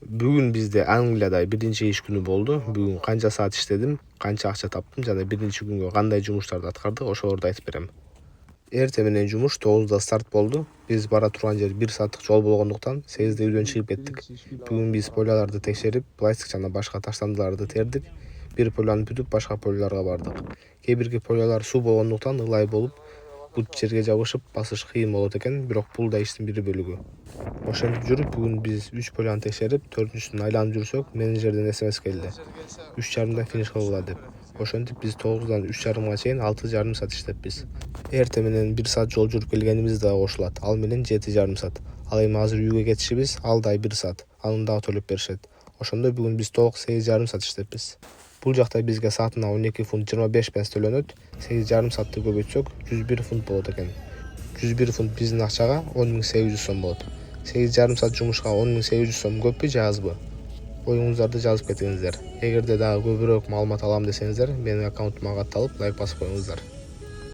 Бүгүн бизде Англияда биринчи иш күнү болду. Бүгүн канча саат иштедим, канча акча таптым жана биринчи күнгө кандай жумуштарды аткардык, ошолорду айтып берем. Эртең менен жумуш 9да старт болду. Биз бара турган жер 1 сааттык жол болгондуктан 8де үйдөн чыгып кеттик. Бүгүн биз поляларды текшерип, пластик жана башка таштандыларды тердик. Бир поляны бүтүп, башка поляларга бардык. Кээ бирки полялар суу болгондуктан ылай болуп, бут жерге жабышып, басыш кыйын болот экен, бирок бул да иштин бир бөлүгү. Ошентип жүрүп, бүгүн биз 3 поляны текшерип, 4-үчүсүн айланып жүрсөк, менеджерден СМС келди. 3:30да финиш кылгыла деп. Ошентип биз 9дан 3:30га чейин 6,5 саат иштеппиз. Эртең менен 1 саат жол жүрүп келгенибиз дагы кошулат. Ал менен 7,5 саат. Ал эми азыр үйгө кетишибиз ал да 1 саат. Аны дагы төлөп беришет. Ошондо бүгүн биз толук 8,5 саат иштеппиз. Бул жакта бизге саатына 12 фунт 25 пенс төлөнөт. 8,5 саатты көбөйтсөк 101 фунт болот экен. 101 фунт биздин акчага 10.800 сом болот. 8,5 саат жумушка 10.800 сом көппү же азбы? Оюңуздарды жазып кетиңиздер. Эгерде дагы көбүрөөк маалымат алам десеңиздер, менин аккаунтума катталып лайк басып коюңуздар.